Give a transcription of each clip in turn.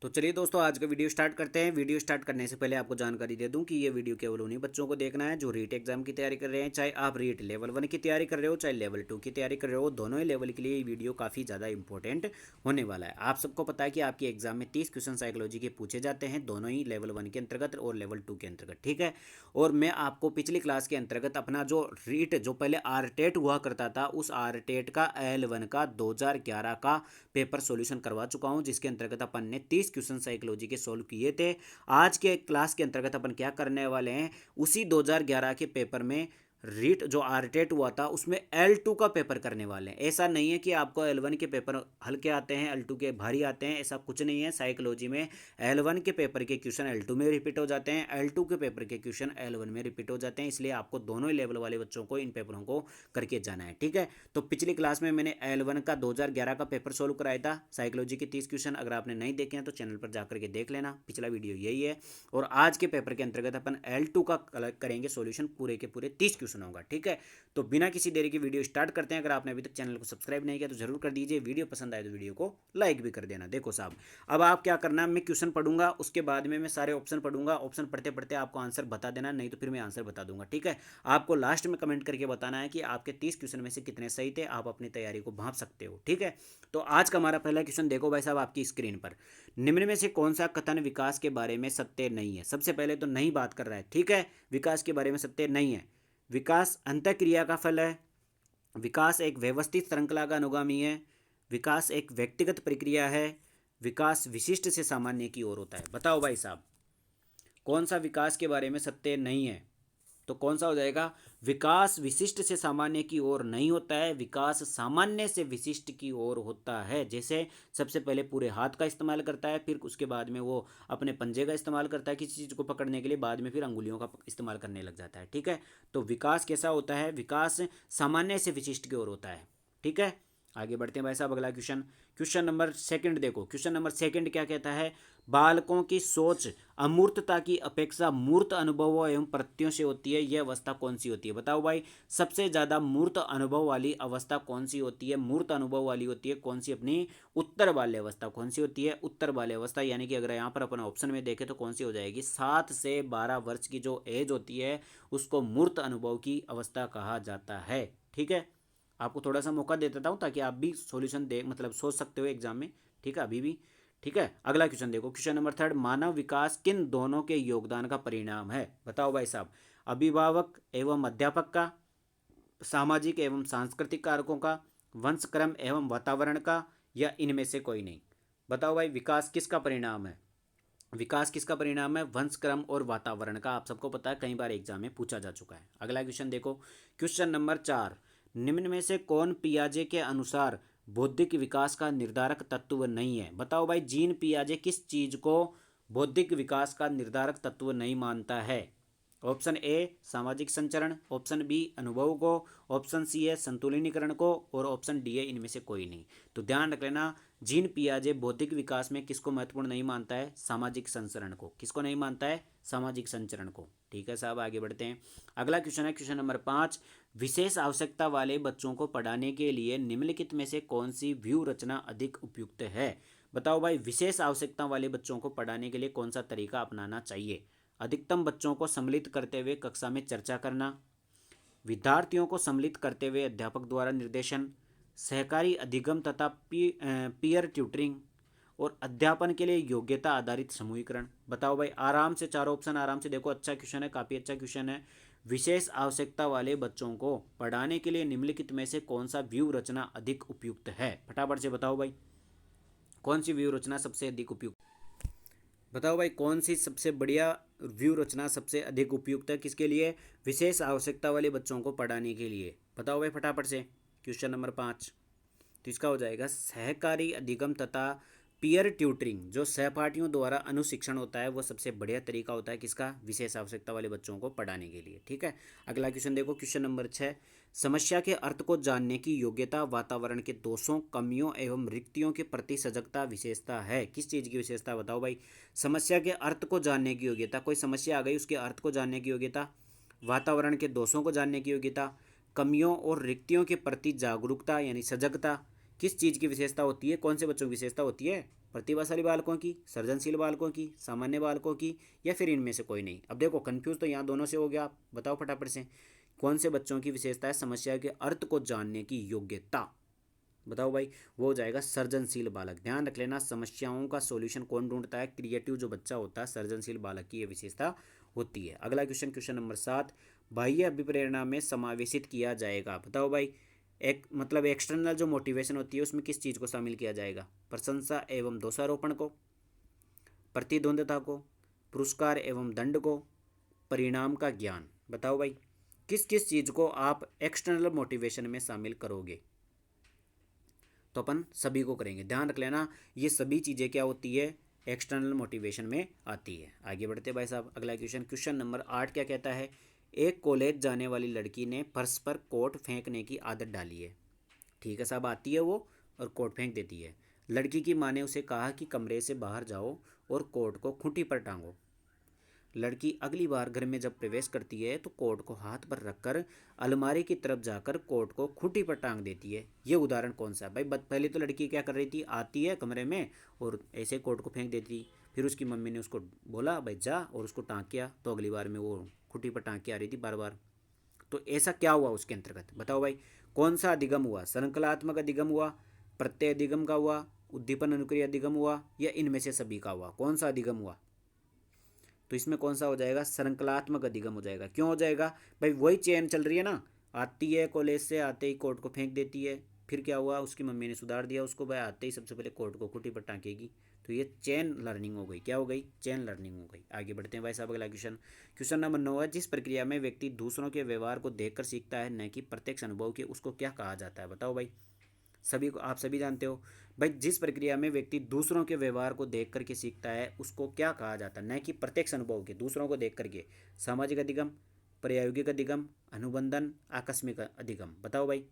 तो चलिए दोस्तों, आज का वीडियो स्टार्ट करते हैं। वीडियो स्टार्ट करने से पहले आपको जानकारी दे दूं कि ये वीडियो केवल उन्हीं बच्चों को देखना है जो रीट एग्जाम की तैयारी कर रहे हैं। चाहे आप रीट लेवल 1 की तैयारी कर रहे हो, चाहे लेवल 2 की तैयारी कर रहे हो, दोनों ही लेवल के लिए ये वीडियो काफ़ी ज़्यादा इंपॉर्टेंट होने वाला है। आप सबको पता है कि आपके एग्जाम में 30 क्वेश्चन साइकोलॉजी के पूछे जाते हैं, दोनों ही लेवल 1 के अंतर्गत और लेवल 2 के अंतर्गत, ठीक है। और मैं आपको पिछली क्लास के अंतर्गत अपना जो रीट जो पहले आर टेट हुआ करता था, उस आर टेट का L1 का 2011 का पेपर सॉल्यूशन करवा चुका हूं, जिसके अंतर्गत अपन ने 30 क्वेश्चन साइकोलॉजी के सॉल्व किए थे। आज के क्लास के अंतर्गत अपन क्या करने वाले हैं, उसी 2011 के पेपर में रीट जो आरटेट हुआ था उसमें L2 का पेपर करने वाले हैं। ऐसा नहीं है कि आपको L1 के पेपर हल्के आते हैं, L2 के भारी आते हैं, ऐसा कुछ नहीं है। साइकोलॉजी में L1 के पेपर के क्वेश्चन L2 में रिपीट हो जाते हैं, L2 के पेपर के क्वेश्चन L1 में रिपीट हो जाते हैं। इसलिए आपको दोनों ही लेवल वाले बच्चों को इन पेपरों को करके जाना है, ठीक है। तो पिछली क्लास में मैंने L1 का 2011 का पेपर सोल्व कराया था, साइकोलॉजी के 30 क्वेश्चन। अगर आपने नहीं देखे हैं तो चैनल पर जाकर के देख लेना, पिछला वीडियो यही है। और आज के पेपर के अंतर्गत अपन L2 का करेंगे सॉल्यूशन, पूरे के पूरे 30 क्वेश्चन होगा, ठीक है। तो बिना किसी देरी की वीडियो स्टार्ट करते हैं। अगर आपने अभी तक चैनल को सब्सक्राइब नहीं किया तो जरूर कर दीजिए, वीडियो पसंद आए तो वीडियो को लाइक भी कर देना। देखो साहब, अब आप क्या करना, मैं क्वेश्चन पढ़ूंगा, उसके बाद में मैं सारे ऑप्शन पढ़ूंगा, ऑप्शन पढ़ते पढ़ते आपको आंसर बता देना, नहीं तो फिर मैं आंसर बता दूंगा, ठीक है। आपको लास्ट में कमेंट करके बताना है कि आपके 30 क्वेश्चन में से कितने सही थे, आप अपनी तैयारी को भांप सकते हो, ठीक है। तो आज का हमारा पहला क्वेश्चन देखो भाई साहब आपकी स्क्रीन पर। निम्न में से कौन सा कथन विकास के बारे में सत्य नहीं है? सबसे पहले तो नहीं बात कर रहा है, ठीक है। विकास के बारे में सत्य नहीं है। विकास अंतःक्रिया का फल है। विकास एक व्यवस्थित श्रृंखला का अनुगामी है। विकास एक व्यक्तिगत प्रक्रिया है। विकास विशिष्ट से सामान्य की ओर होता है। बताओ भाई साहब, कौन सा विकास के बारे में सत्य नहीं है? तो कौन सा हो जाएगा? विकास विशिष्ट से सामान्य की ओर नहीं होता है, विकास सामान्य से विशिष्ट की ओर होता है। जैसे सबसे पहले पूरे हाथ का इस्तेमाल करता है, फिर उसके बाद में वो अपने पंजे का इस्तेमाल करता है किसी चीज़ को पकड़ने के लिए, बाद में फिर अंगुलियों का इस्तेमाल करने लग जाता है, ठीक है। तो विकास कैसा होता है? विकास सामान्य से विशिष्ट की ओर होता है, ठीक है। आगे बढ़ते हैं भाई साहब, अगला क्वेश्चन, क्वेश्चन नंबर सेकंड देखो। क्वेश्चन नंबर सेकंड क्या कहता है? बालकों की सोच अमूर्तता की अपेक्षा मूर्त अनुभवों एवं प्रत्ययों से होती है, यह अवस्था कौन सी होती है? बताओ भाई, सबसे ज़्यादा मूर्त अनुभव वाली अवस्था कौन सी होती है? मूर्त अनुभव वाली होती है कौन सी? अपनी उत्तर बाल्य अवस्था। कौन सी होती है? उत्तर बाल्य अवस्था। यानी कि अगर यहाँ पर अपन ऑप्शन में देखें तो कौन सी हो जाएगी? 7 से 12 वर्ष की जो एज होती है उसको मूर्त अनुभव की अवस्था कहा जाता है, ठीक है। आपको थोड़ा सा मौका दे देता हूँ ताकि आप भी सॉल्यूशन दे मतलब सोच सकते हो एग्जाम में, ठीक है, अभी भी, ठीक है। अगला क्वेश्चन देखो, क्वेश्चन नंबर थर्ड, मानव विकास किन दोनों के योगदान का परिणाम है? बताओ भाई साहब, अभिभावक एवं अध्यापक का, सामाजिक एवं सांस्कृतिक कारकों का, वंशक्रम एवं वातावरण का, या इनमें से कोई नहीं? बताओ भाई, विकास किसका परिणाम है? विकास किसका परिणाम है? वंशक्रम और वातावरण का। आप सबको पता है, कई बार एग्जाम में पूछा जा चुका है। अगला क्वेश्चन देखो, क्वेश्चन नंबर 4, निम्न में से कौन पियाजे के अनुसार बौद्धिक विकास का निर्धारक तत्व नहीं है? बताओ भाई, जीन पियाजे किस चीज को बौद्धिक विकास का निर्धारक तत्व नहीं मानता है? ऑप्शन ए सामाजिक संचरण, ऑप्शन बी अनुभव को, ऑप्शन सी है संतुलिनीकरण को, और ऑप्शन डी है इनमें से कोई नहीं। तो ध्यान रख लेना, जीन पियाजे बौद्धिक विकास में किसको महत्वपूर्ण नहीं मानता है? सामाजिक संचरण को। किसको नहीं मानता है? सामाजिक संचरण को, ठीक है साहब। आगे बढ़ते हैं, अगला क्वेश्चन है क्वेश्चन नंबर 5, विशेष आवश्यकता वाले बच्चों को पढ़ाने के लिए निम्नलिखित में से कौन सी व्यू रचना अधिक उपयुक्त है? बताओ भाई, विशेष आवश्यकता वाले बच्चों को पढ़ाने के लिए कौन सा तरीका अपनाना चाहिए? अधिकतम बच्चों को सम्मिलित करते हुए कक्षा में चर्चा करना, विद्यार्थियों को सम्मिलित करते हुए अध्यापक द्वारा निर्देशन, सहकारी अधिगम तथा पीयर ट्यूटरिंग, और अध्यापन के लिए योग्यता आधारित समूहीकरण। बताओ भाई, आराम से चारों ऑप्शन आराम से देखो, अच्छा क्वेश्चन है, काफ़ी अच्छा क्वेश्चन है। विशेष आवश्यकता वाले बच्चों को पढ़ाने के लिए निम्नलिखित में से कौन सा व्यू रचना अधिक उपयुक्त है? फटाफट से बताओ भाई, कौन सी व्यू रचना सबसे अधिक उपयुक्त? बताओ भाई, कौन सी सबसे बढ़िया व्यू रचना सबसे अधिक उपयुक्त है किसके लिए? विशेष आवश्यकता वाले बच्चों को पढ़ाने के लिए। बताओ भाई फटाफट से, क्वेश्चन नंबर 5। तो इसका हो जाएगा सहकारी अधिगम तथा पीयर ट्यूटरिंग। जो सहपाठियों द्वारा अनुशिक्षण होता है वो सबसे बढ़िया तरीका होता है किसका? विशेष आवश्यकता वाले बच्चों को पढ़ाने के लिए, ठीक है। अगला क्वेश्चन देखो, क्वेश्चन नंबर 6, समस्या के अर्थ को जानने की योग्यता वातावरण के दोषों, कमियों एवं रिक्तियों के प्रति सजगता विशेषता है। किस चीज़ की विशेषता? बताओ भाई, समस्या के अर्थ को जानने की योग्यता, कोई समस्या आ गई उसके अर्थ को जानने की योग्यता, वातावरण के दोषों को जानने की योग्यता, कमियों और रिक्तियों के प्रति जागरूकता यानी सजगता, किस चीज़ की विशेषता होती है, कौन से बच्चों की विशेषता होती है, प्रतिभाशाली बालकों की, सृजनशील बालकों की, सामान्य बालकों की, या फिर इनमें से कोई नहीं। अब देखो कंफ्यूज तो यहाँ दोनों से हो गया, आप बताओ फटाफट से कौन से बच्चों की विशेषता है समस्या के अर्थ को जानने की योग्यता, बताओ भाई। वो हो जाएगा सृजनशील बालक। ध्यान रख लेना, समस्याओं का सॉल्यूशन कौन ढूंढता है, क्रिएटिव जो बच्चा होता है, सृजनशील बालक की ये विशेषता होती है। अगला क्वेश्चन, क्वेश्चन नंबर 7, बाह्य अभिप्रेरणा में समावेशित किया जाएगा, बताओ भाई। एक मतलब एक्सटर्नल जो मोटिवेशन होती है उसमें किस चीज़ को शामिल किया जाएगा, प्रशंसा एवं दोषारोपण को, प्रतिद्वंद्विता को, पुरस्कार एवं दंड को, परिणाम का ज्ञान, बताओ भाई किस किस चीज़ को आप एक्सटर्नल मोटिवेशन में शामिल करोगे। तो अपन सभी को करेंगे, ध्यान रख लेना ये सभी चीज़ें क्या होती है, एक्सटर्नल मोटिवेशन में आती है। आगे बढ़ते भाई साहब, अगला क्वेश्चन, क्वेश्चन नंबर 8 क्या कहता है, एक कॉलेज जाने वाली लड़की ने फर्श पर कोट फेंकने की आदत डाली है। ठीक है साहब, आती है वो और कोट फेंक देती है। लड़की की माँ ने उसे कहा कि कमरे से बाहर जाओ और कोट को खूंटी पर टांगो। लड़की अगली बार घर में जब प्रवेश करती है तो कोट को हाथ पर रखकर अलमारी की तरफ जाकर कोट को खूंटी पर टांग देती है। ये उदाहरण कौन सा है भाई। पहले तो लड़की क्या कर रही थी, आती है कमरे में और ऐसे कोट को फेंक देती। फिर उसकी मम्मी ने उसको बोला भाई जा, और उसको टांग किया, तो अगली बार में वो खूंटी पर टांग के आ रही थी बार बार। तो ऐसा क्या हुआ उसके अंतर्गत, बताओ भाई। कौन सा अधिगम हुआ, श्रृंखलात्मक अधिगम हुआ, प्रत्यय अधिगम का हुआ, उद्दीपन अनुक्रिया अधिगम हुआ, या इनमें से सभी का हुआ, कौन सा अधिगम हुआ। तो इसमें कौन सा हो जाएगा, श्रृंखलात्मक अधिगम हो जाएगा। क्यों हो जाएगा भाई, वही चेन चल रही है ना, आती है कॉलेज से, आते ही कोर्ट को फेंक देती है, फिर क्या हुआ उसकी मम्मी ने सुधार दिया उसको, भाई आते ही सबसे पहले कोर्ट को खूंटी पर टाँकेगी। तो ये चेन लर्निंग हो गई, क्या हो गई, चेन लर्निंग हो गई। आगे बढ़ते हैं भाई साहब, अगला क्वेश्चन, क्वेश्चन नंबर 9 है, जिस प्रक्रिया में व्यक्ति दूसरों के व्यवहार को देखकर सीखता है न कि प्रत्यक्ष अनुभव के, उसको क्या कहा जाता है, बताओ भाई। सभी को, आप सभी जानते हो भाई, जिस प्रक्रिया में व्यक्ति दूसरों के व्यवहार को देख करके सीखता है उसको क्या कहा जाता है, न कि प्रत्यक्ष अनुभव के, दूसरों को देख करके। सामाजिक अधिगम, प्रायोगिक अधिगम, अनुबंधन, आकस्मिक अधिगम, बताओ भाई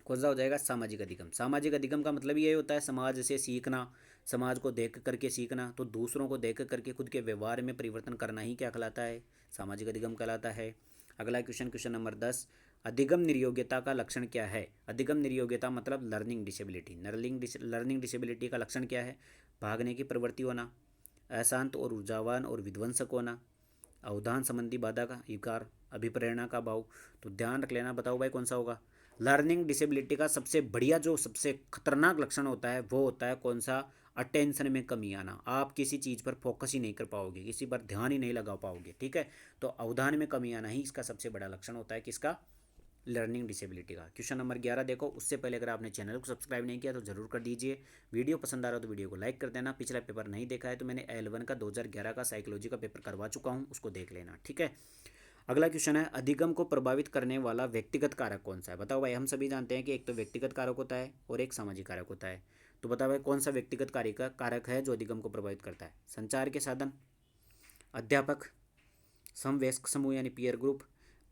कौन सा हो जाएगा, सामाजिक अधिगम। सामाजिक अधिगम का मतलब ये होता है समाज से सीखना, समाज को देख करके सीखना। तो दूसरों को देख करके खुद के व्यवहार में परिवर्तन करना ही क्या कहलाता है, सामाजिक अधिगम कहलाता है। अगला क्वेश्चन, क्वेश्चन नंबर 10, अधिगम निर्योग्यता का लक्षण क्या है। अधिगम निर्योग्यता मतलब लर्निंग डिसेबिलिटी। लर्निंग डिसेबिलिटी का लक्षण क्या है, भागने की प्रवृत्ति होना, अशांत और ऊर्जावान और विध्वंसक होना, अवधान संबंधी बाधा का विकार, अभिप्रेरणा का भाव। तो ध्यान रख लेना, बताओ भाई कौन सा होगा। लर्निंग डिसेबिलिटी का सबसे बढ़िया जो सबसे खतरनाक लक्षण होता है वो होता है कौन सा, अटेंशन में कमी आना। आप किसी चीज़ पर फोकस ही नहीं कर पाओगे, किसी पर ध्यान ही नहीं लगा पाओगे, ठीक है। तो अवधान में कमी आना ही इसका सबसे बड़ा लक्षण होता है, किसका, लर्निंग डिसेबिलिटी का। क्वेश्चन नंबर 11 देखो, उससे पहले अगर आपने चैनल को सब्सक्राइब नहीं किया तो जरूर कर दीजिए। वीडियो पसंद आ रहा हो तो वीडियो को लाइक कर देना। पिछला पेपर नहीं देखा है तो मैंने L1 का 2011 का साइकोलॉजी का पेपर करवा चुका हूँ, उसको देख लेना, ठीक है। अगला क्वेश्चन है, अधिगम को प्रभावित करने वाला व्यक्तिगत कारक कौन सा है, बताओ भाई। हम सभी जानते हैं कि एक तो व्यक्तिगत कारक होता है और एक सामाजिक कारक होता है। तो बताओ भाई कौन सा व्यक्तिगत कारक है जो अधिगम को प्रभावित करता है। संचार के साधन, अध्यापक, समवयस्क समूह यानी पीयर ग्रुप,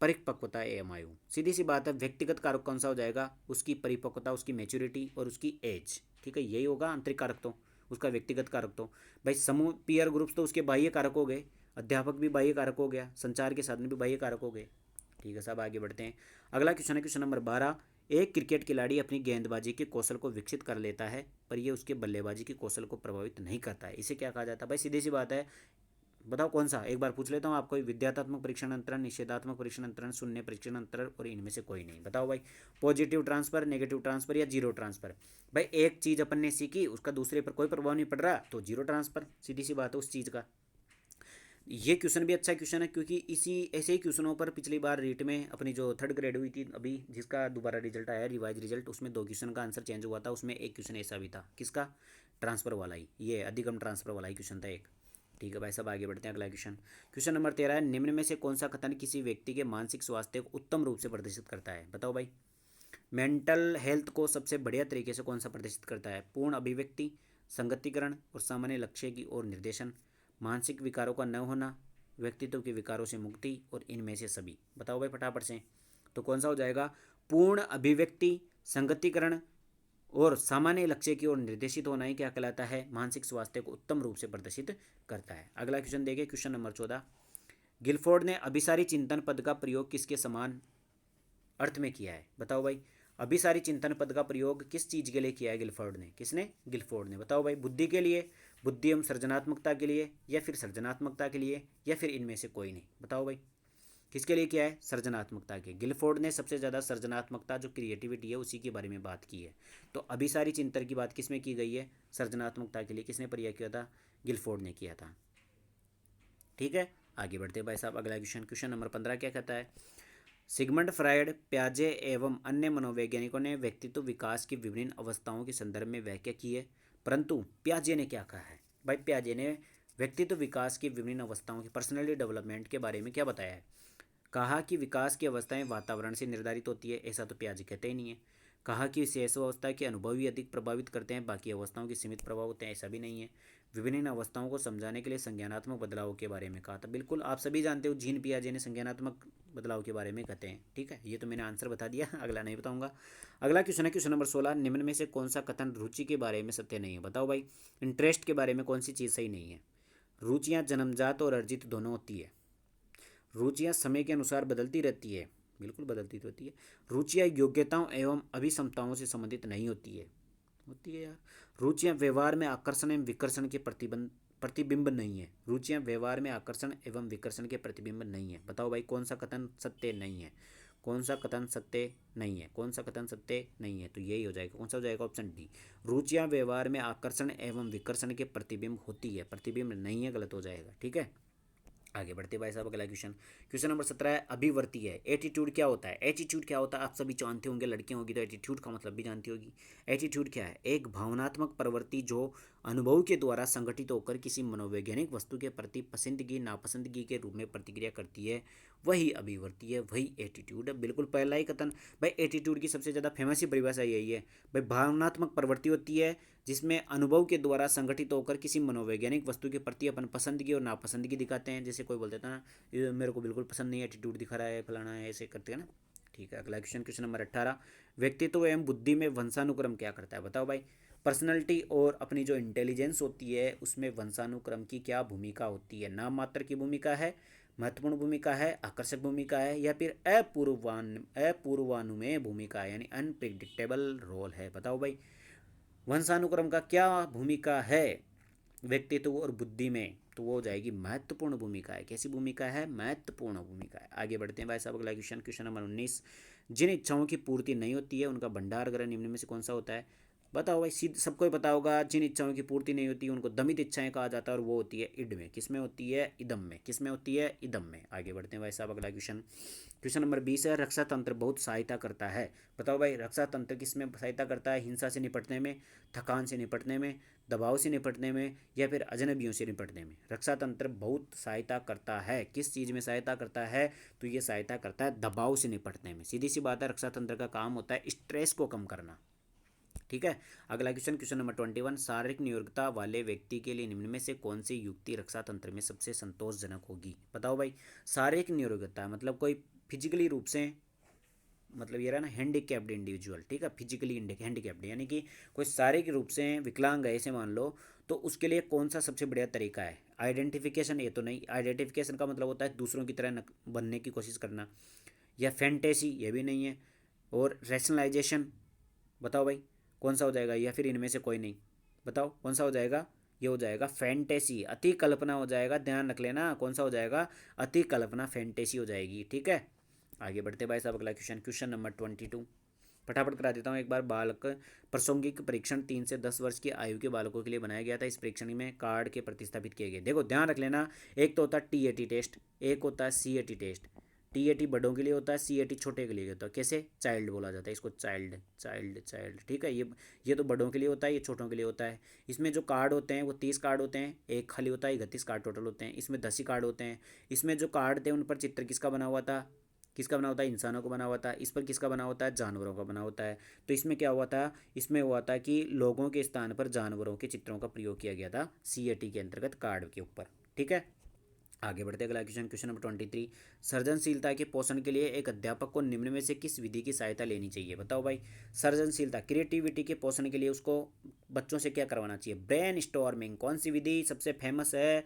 परिपक्वता एवं आयु। सीधी सी बात है, व्यक्तिगत कारक कौन सा हो जाएगा, उसकी परिपक्वता, उसकी मैच्योरिटी और उसकी एज, ठीक है, यही होगा आंतरिक कारक तो, उसका व्यक्तिगत कारक तो। भाई समूह पीयर ग्रुप्स तो उसके बाह्य कारक हो गए, अध्यापक भी बाह्य कारक हो गया, संचार के साधन भी बाह्य कारक हो गए, ठीक है साहब। आगे बढ़ते हैं, अगला क्वेश्चन है क्वेश्चन नंबर 12, एक क्रिकेट खिलाड़ी अपनी गेंदबाजी के कौशल को विकसित कर लेता है पर यह उसके बल्लेबाजी के कौशल को प्रभावित नहीं करता है, इसे क्या कहा जाता है भाई। सीधी सी बात है, बताओ कौन सा, एक बार पूछ लेता हूँ आपको, विद्यात्मक परीक्षण अंतरण, निषेधात्मक परीक्षण अंतरण, शून्य परीक्षण अंतरण, और इनमें से कोई नहीं, बताओ भाई। पॉजिटिव ट्रांसफर, नेगेटिव ट्रांसफर या जीरो ट्रांसफर। भाई एक चीज़ अपन ने सीखी उसका दूसरे पर कोई प्रभाव नहीं पड़ रहा तो जीरो ट्रांसफर, सीधी सी बात है उस चीज़ का। ये क्वेश्चन भी अच्छा क्वेश्चन है क्योंकि इसी ऐसे ही क्वेश्चनों पर पिछली बार रीट में अपनी जो थर्ड ग्रेड हुई थी अभी, जिसका दोबारा रिजल्ट आया रिवाइज रिजल्ट, उसमें 2 क्वेश्चन का आंसर चेंज हुआ था, उसमें एक क्वेश्चन ऐसा भी था, किसका, ट्रांसफर वाला ही, ये अधिगम ट्रांसफर वाला ही क्वेश्चन था एक, ठीक है भाई सब। आगे बढ़ते हैं, अगला क्वेश्चन, क्वेश्चन नंबर 13 है, निम्न में से कौन सा कथन किसी व्यक्ति के मानसिक स्वास्थ्य को उत्तम रूप से प्रदर्शित करता है, बताओ भाई। मेंटल हेल्थ को सबसे बढ़िया तरीके से कौन सा प्रदर्शित करता है, पूर्ण अभिव्यक्ति, संगतिकरण और सामान्य लक्ष्य की ओर निर्देशन, मानसिक विकारों का न होना, व्यक्तित्व के विकारों से मुक्ति, और इनमें से सभी, बताओ भाई फटाफट से। तो कौन सा हो जाएगा, पूर्ण अभिव्यक्ति, संगतिकरण और सामान्य लक्ष्य की ओर निर्देशित होना ही क्या कहलाता है, मानसिक स्वास्थ्य को उत्तम रूप से प्रदर्शित करता है। अगला क्वेश्चन देखिए, क्वेश्चन नंबर 14, गिलफोर्ड ने अभिसारी चिंतन पद का प्रयोग किसके समान अर्थ में किया है, बताओ भाई। अभिसारी चिंतन पद का प्रयोग किस चीज़ के लिए किया है गिलफोर्ड ने? किसने? गिलफोर्ड ने। बताओ भाई, बुद्धि के लिए, बुद्धि एवं सृजनात्मकता के लिए, या फिर सृजनात्मकता के लिए, या फिर इनमें से कोई नहीं? बताओ भाई, किसके लिए किया है? सृजनात्मकता के। गिलफोर्ड ने सबसे ज़्यादा सृजनात्मकता जो क्रिएटिविटी है उसी के बारे में बात की है। तो अभिसारी चिंतन की बात किस में की गई है? सृजनात्मकता के लिए। किसने प्रयोग किया था? गिलफोर्ड ने किया था। ठीक है, आगे बढ़ते भाई साहब। अगला क्वेश्चन, क्वेश्चन नंबर 15 क्या कहता है? सिगमंड फ्रायड, प्याजे एवं अन्य मनोवैज्ञानिकों ने व्यक्तित्व विकास की विभिन्न अवस्थाओं के संदर्भ में व्याख्या की है, परंतु प्याजे ने क्या कहा है? भाई प्याजे ने व्यक्तित्व विकास की विभिन्न अवस्थाओं की, पर्सनैलिटी डेवलपमेंट के बारे में क्या बताया है? कहा कि विकास की अवस्थाएं वातावरण से निर्धारित होती है, ऐसा तो प्याजे कहते ही नहीं है। कहा कि विशेष अवस्था के अनुभव ही अधिक प्रभावित करते हैं, बाकी अवस्थाओं के सीमित प्रभाव होते हैं, ऐसा भी नहीं है। विभिन्न अवस्थाओं को समझाने के लिए संज्ञानात्मक बदलाव के बारे में कहा था। बिल्कुल आप सभी जानते हो, जीन पियाजे ने संज्ञानात्मक बदलाव के बारे में कहते हैं। ठीक है, ये तो मैंने आंसर बता दिया, अगला नहीं बताऊंगा। अगला क्वेश्चन है क्वेश्चन नंबर 16, निम्न में से कौन सा कथन रुचि के बारे में सत्य नहीं है? बताओ भाई, इंटरेस्ट के बारे में कौन सी चीज़ सही नहीं है? रुचियाँ जन्मजात और अर्जित दोनों होती है। रुचियाँ समय के अनुसार बदलती रहती है, बिल्कुल बदलती रहती है। रुचियाँ योग्यताओं एवं अभिक्षमताओं से संबंधित नहीं होती है। होती है यार। रुचियाँ व्यवहार में आकर्षण एवं विकर्षण के प्रतिबिंब नहीं है। रुचियाँ व्यवहार में आकर्षण एवं विकर्षण के प्रतिबिंब नहीं है। बताओ भाई, कौन सा कथन सत्य नहीं है? कौन सा कथन सत्य नहीं है? कौन सा कथन सत्य नहीं है? तो यही हो जाएगा। कौन सा हो जाएगा? Option D. रुचियाँ व्यवहार में आकर्षण एवं विकर्षण के प्रतिबिंब होती है, प्रतिबिंब नहीं है, गलत हो जाएगा। ठीक है, आगे बढ़ते भाई साहब। अगला क्वेश्चन, क्वेश्चन नंबर 17 है, अभिवर्ती है। एटीट्यूड क्या होता है? एटीट्यूड क्या होता है आप सभी जानते होंगे, लड़कियां होगी तो एटीट्यूड का मतलब भी जानती होगी। एटीट्यूड क्या है? एक भावनात्मक प्रवृत्ति जो अनुभव के द्वारा संगठित होकर किसी मनोवैज्ञानिक वस्तु के प्रति पसंदगी नापसंदगी के रूप में प्रतिक्रिया करती है, वही अभिवर्ती है, वही एटीट्यूड है। बिल्कुल पहला ही कथन। भाई एटीट्यूड की सबसे ज़्यादा फेमस ही परिभाषा यही है भाई, भावनात्मक प्रवृत्ति होती है जिसमें अनुभव के द्वारा संगठित होकर किसी मनोवैज्ञानिक वस्तु के प्रति अपन पसंदगी और नापसंदगी दिखाते हैं। जैसे कोई बोल देता है ना, ये मेरे को बिल्कुल पसंद नहीं है, एटीट्यूड दिखा रहा है, फलाना है, ऐसे करते हैं ना। ठीक है, अगला क्वेश्चन, क्वेश्चन नंबर 18, व्यक्तित्व एवं बुद्धि में वंशानुक्रम क्या करता है? बताओ भाई, पर्सनैलिटी और अपनी जो इंटेलिजेंस होती है उसमें वंशानुक्रम की क्या भूमिका होती है? नाम मात्र की भूमिका है, महत्वपूर्ण भूमिका है, आकर्षक भूमिका है, या फिर अपूर्वानुमेय भूमिका है, यानी अनप्रिडिक्टेबल रोल है? बताओ भाई, वंशानुक्रम का क्या भूमिका है व्यक्तित्व और बुद्धि में? तो वो हो जाएगी महत्वपूर्ण भूमिका है। कैसी भूमिका है? महत्वपूर्ण भूमिका है। आगे बढ़ते हैं भाई साहब। अगला क्वेश्चन, क्वेश्चन नंबर 19, जिन इच्छाओं की पूर्ति नहीं होती है उनका भंडार ग्रह निम्न में से कौन सा होता है? बताओ भाई, सीध सबको ही पता होगा, जिन इच्छाओं की पूर्ति नहीं होती उनको दमित इच्छाएं कहा जाता है, और वो होती है इड में। किस में होती है? इदम में। किस में होती है? इदम में। आगे बढ़ते हैं भाई साहब। अगला क्वेश्चन, क्वेश्चन नंबर 20 है, रक्षा तंत्र बहुत सहायता करता है। बताओ भाई, रक्षा तंत्र किस में सहायता करता है? हिंसा से निपटने में, थकान से निपटने में, दबाव से निपटने में, या फिर अजनबियों से निपटने में? रक्षा तंत्र बहुत सहायता करता है। किस चीज़ में सहायता करता है? तो ये सहायता करता है दबाव से निपटने में। सीधी सी बात है, रक्षा तंत्र का काम होता है स्ट्रेस को कम करना। ठीक है, अगला क्वेश्चन, क्वेश्चन नंबर 21, शारीरिक नियोक्ता वाले व्यक्ति के लिए निम्न में से कौन सी युक्ति रक्षा तंत्र में सबसे संतोषजनक होगी? बताओ भाई, शारीरिक नियोक्ता मतलब कोई फिजिकली रूप से, मतलब ये रहा ना हैंडीकैप्ड इंडिविजुअल। ठीक है, फिजिकली हैंडीकैप्ड यानी कि कोई शारीरिक रूप से विकलांग है ऐसे मान लो, तो उसके लिए कौन सा सबसे बढ़िया तरीका है? आइडेंटिफिकेशन, ये तो नहीं। आइडेंटिफिकेशन का मतलब होता है दूसरों की तरह बनने की कोशिश करना, या फैंटेसी, ये भी नहीं है, और रैशनलाइजेशन। बताओ भाई, कौन सा हो जाएगा? या फिर इनमें से कोई नहीं? बताओ कौन सा हो जाएगा? ये हो जाएगा फैंटेसी, अति कल्पना हो जाएगा। ध्यान रख लेना, कौन सा हो जाएगा? अति कल्पना, फैंटेसी हो जाएगी। ठीक है, आगे बढ़ते भाई साहब। अगला क्वेश्चन, क्वेश्चन नंबर 22, फटाफट करा देता हूँ एक बार। बालक प्रासंगिक परीक्षण 3 से 10 वर्ष की आयु के बालकों के लिए बनाया गया था। इस परीक्षण में कार्ड के प्रतिस्थापित किए गए। देखो ध्यान रख लेना, एक तो होता है टीएटी टेस्ट, एक होता है सीएटी टेस्ट। टीएटी बड़ों के लिए होता है, सीएटी छोटे के लिए होता है। कैसे? चाइल्ड बोला जाता है इसको, चाइल्ड चाइल्ड चाइल्ड। ठीक है, ये तो बड़ों के लिए होता है, ये छोटों के लिए होता है। इसमें जो कार्ड होते हैं वो 30 कार्ड होते हैं, एक खाली होता है, 31 कार्ड टोटल होते हैं। इसमें 10 ही कार्ड होते हैं। इसमें जो कार्ड थे उन पर चित्र किसका बना हुआ था? किसका बना होता है? इंसानों को बना हुआ था। इस पर किसका बना होता है? जानवरों का बना होता है। तो इसमें क्या हुआ था? इसमें हुआ था कि लोगों के स्थान पर जानवरों के चित्रों का प्रयोग किया गया था सीएटी के अंतर्गत कार्ड के ऊपर। ठीक है, आगे बढ़ते अगला क्वेश्चन, क्वेश्चन नंबर 23, सृजनशीलता के पोषण के लिए एक अध्यापक को निम्न में से किस विधि की सहायता लेनी चाहिए? बताओ भाई, सृजनशीलता क्रिएटिविटी के पोषण के लिए उसको बच्चों से क्या करवाना चाहिए? Brain storming. कौन सी विधि सबसे फेमस है?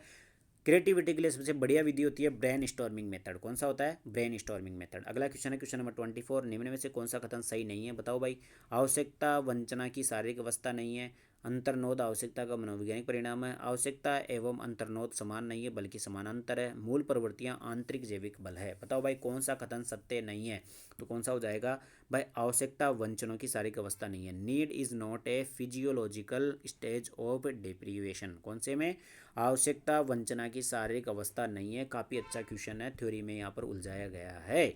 क्रिएटिविटी के लिए सबसे बढ़िया विधि होती है ब्रेन स्टॉर्मिंग मेथड। कौन सा होता है? Brain storming method. अगला क्वेश्चन है क्वेश्चन नंबर 24, निम्न में से कौन सा कथन सही नहीं है? बताओ भाई। आवश्यकता वंचना की शारीरिक अवस्था नहीं है। अंतर्नोद आवश्यकता का मनोवैज्ञानिक परिणाम है। आवश्यकता एवं अंतर्नोद समान नहीं है बल्कि समानांतर है। मूल प्रवृत्तियां आंतरिक जैविक बल है। बताओ भाई कौन सा कथन सत्य नहीं है? तो कौन सा हो जाएगा भाई? आवश्यकता वंचनों की शारीरिक अवस्था नहीं है। Need is not a physiological stage of deprivation. कौन से में? आवश्यकता वंचना की शारीरिक अवस्था नहीं है। काफ़ी अच्छा क्वेश्चन है, थ्योरी में यहाँ पर उलझाया गया है।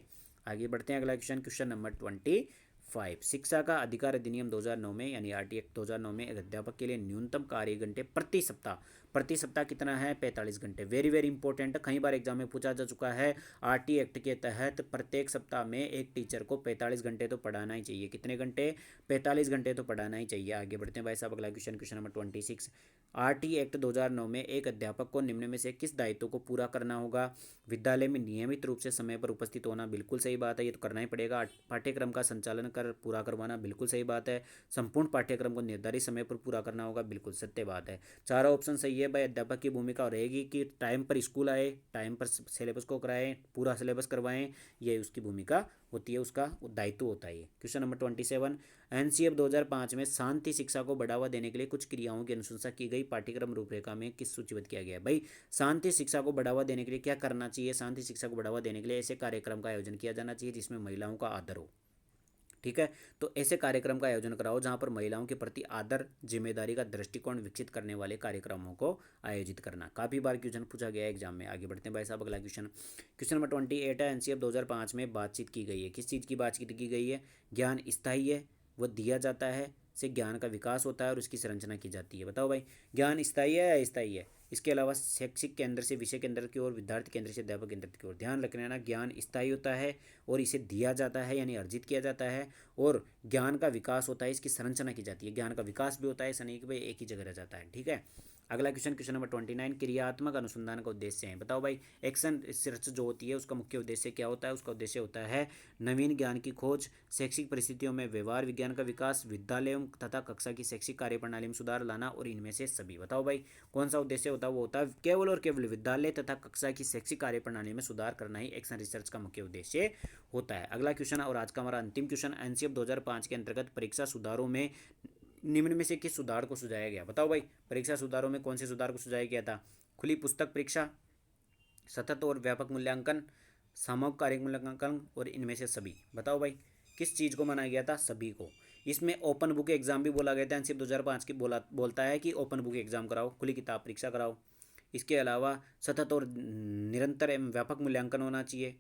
आगे बढ़ते हैं, अगला क्वेश्चन क्वेश्चन नंबर 25। शिक्षा का अधिकार अधिनियम 2009 में यानी आरटी एक्ट 2009 में एक अध्यापक के लिए न्यूनतम कार्य घंटे प्रति सप्ताह कितना है? 45 घंटे। वेरी वेरी इंपॉर्टेंट, कई बार एग्जाम में पूछा जा चुका है। आरटी एक्ट के तहत प्रत्येक सप्ताह में एक टीचर को 45 घंटे तो पढ़ाना ही चाहिए। कितने घंटे? 45 घंटे तो पढ़ाना ही चाहिए। आगे बढ़ते हैं भाई साहब, अगला question question number 26। RT act 2009 में एक अध्यापक को निम्न में से किस दायित्व को पूरा करना होगा? विद्यालय में नियमित रूप से समय पर उपस्थित होना, बिल्कुल सही बात है, ये तो करना ही पड़ेगा। पाठ्यक्रम का संचालन कर पूरा करवाना, बिल्कुल सही बात है। संपूर्ण पाठ्यक्रम को निर्धारित समय पर पूरा करना होगा, बिल्कुल सत्य बात है। चारों ऑप्शन सही है भाई। अध्यापक की भूमिका रहेगी कि टाइम पर स्कूल आए, टाइम पर सिलेबस को कराएं, पूरा सिलेबस करवाएं, ये उसकी भूमिका होती है, उसका दायित्व होता है। Question number 27। एनसीएफ 2005 में शांति शिक्षा को बढ़ावा देने के लिए कुछ क्रियाओं की अनुशंसा की गई, पाठ्यक्रम रूपरेखा में किस सूचीबद्ध किया गया है? भाई शांति शिक्षा को बढ़ावा देने के लिए क्या करना चाहिए? शांति शिक्षा को बढ़ावा देने के लिए ऐसे कार्यक्रम का आयोजन किया जाना चाहिए जिसमें महिलाओं का आदर हो। ठीक है, तो ऐसे कार्यक्रम का आयोजन कराओ जहां पर महिलाओं के प्रति आदर, जिम्मेदारी का दृष्टिकोण विकसित करने वाले कार्यक्रमों को आयोजित करना। काफ़ी बार क्वेश्चन पूछा गया है एग्जाम में। आगे बढ़ते हैं भाई साहब, अगला क्वेश्चन क्वेश्चन नंबर 28 है। एनसीएफ 2005 में बातचीत की गई है, किस चीज़ की बातचीत की गई है? ज्ञान स्थायी है, वह दिया जाता है, से ज्ञान का विकास होता है और उसकी संरचना की जाती है। बताओ भाई, ज्ञान स्थायी है या अस्थायी है? इसके अलावा शैक्षिक केंद्र से विषय केंद्र की ओर, विद्यार्थी केंद्र से अध्यापक केंद्र की ओर। ध्यान रखना ना, ज्ञान स्थायी होता है और इसे दिया जाता है यानी अर्जित किया जाता है, और ज्ञान का विकास होता है, इसकी संरचना की जाती है। ज्ञान का विकास भी होता है, ऐसा नहीं कि भाई एक ही जगह रह जाता है। ठीक है, अगला क्वेश्चन क्वेश्चन नंबर 29। क्रियात्मक अनुसंधान का उद्देश्य है। बताओ भाई, एक्शन रिसर्च जो होती है उसका मुख्य उद्देश्य क्या होता है? उसका उद्देश्य होता है नवीन ज्ञान की खोज, शैक्षिक परिस्थितियों में व्यवहार विज्ञान का विकास, विद्यालयों तथा कक्षा की शैक्षिक कार्यप्रणाली में सुधार लाना, और इनमें से सभी। बताओ भाई कौन सा उद्देश्य होता है? वो होता है केवल और केवल विद्यालय तथा कक्षा की शैक्षिक कार्यप्रणाली में सुधार करना ही एक्शन रिसर्च का मुख्य उद्देश्य होता है। अगला क्वेश्चन और आज का हमारा अंतिम क्वेश्चन, एनसीएफ 2005 के अंतर्गत परीक्षा सुधारों में निम्न में से किस सुधार को सुझाया गया? बताओ भाई, परीक्षा सुधारों में कौन से सुधार को सुझाया गया था? खुली पुस्तक परीक्षा, सतत और व्यापक मूल्यांकन, सामूहिक कार्य मूल्यांकन, और इनमें से सभी। बताओ भाई किस चीज़ को मनाया गया था? सभी को। इसमें ओपन बुक एग्जाम भी बोला गया था। एनसीएफ 2005 की बोलता है कि ओपन बुक एग्जाम कराओ, खुली किताब परीक्षा कराओ। इसके अलावा सतत और निरंतर एवं व्यापक मूल्यांकन होना चाहिए,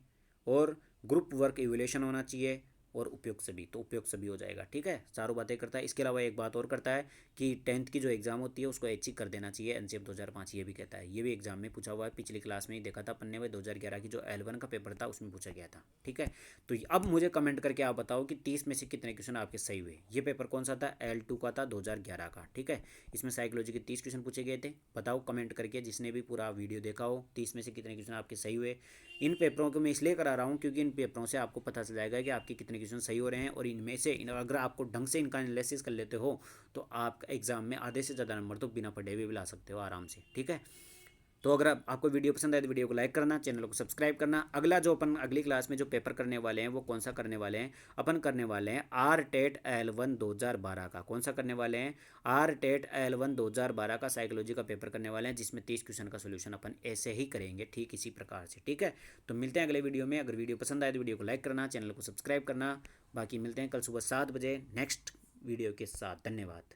और ग्रुप वर्क इवैल्यूएशन होना चाहिए, और उपयुक्त सभी। तो उपयुक्त सभी हो जाएगा। ठीक है, चारों बातें करता है। इसके अलावा एक बात और करता है कि 10th की जो एग्ज़ाम होती है उसको ऐच्छिक कर देना चाहिए। एनसीएफ 2005 ये भी कहता है, ये भी एग्जाम में पूछा हुआ है। पिछली क्लास में ही देखा था पन्ने में, 2011 की जो L1 का पेपर था उसमें पूछा गया था। ठीक है, तो अब मुझे कमेंट करके आप बताओ कि 30 में से कितने क्वेश्चन आपके सही हुए। ये पेपर कौन सा था? L2 का था, 2011 का। ठीक है, इसमें साइकोलॉजी के 30 क्वेश्चन पूछे गए थे। बताओ कमेंट करके, जिसने भी पूरा वीडियो देखा हो, 30 में से कितने क्वेश्चन आपके सही हुए। इन पेपरों को मैं इसलिए करा रहा हूँ क्योंकि इन पेपरों से आपको पता चल जाएगा कि आपके कितने क्वेश्चन सही हो रहे हैं, और इनमें से अगर आपको ढंग से इनका एनालिसिस कर लेते हो तो आप एग्जाम में आधे से ज़्यादा नंबर तो बिना पढ़े हुए भी ला सकते हो आराम से। ठीक है, तो अगर आपको वीडियो पसंद आए तो वीडियो को लाइक करना, चैनल को सब्सक्राइब करना। अगला जो अपन अगली क्लास में जो पेपर करने वाले हैं वो कौन सा करने वाले हैं? अपन करने वाले हैं आर-टेट L1 2012 का। कौन सा करने वाले हैं? आर-टेट L1 2012 का साइकोलॉजी का पेपर करने वाले हैं, जिसमें 30 क्वेश्चन का सोल्यूशन अपन ऐसे ही करेंगे, ठीक इसी प्रकार से। ठीक है, तो मिलते हैं अगले वीडियो में। अगर वीडियो पसंद आए तो वीडियो को लाइक करना, चैनल को सब्सक्राइब करना। बाकी मिलते हैं कल सुबह 7 बजे नेक्स्ट वीडियो के साथ। धन्यवाद।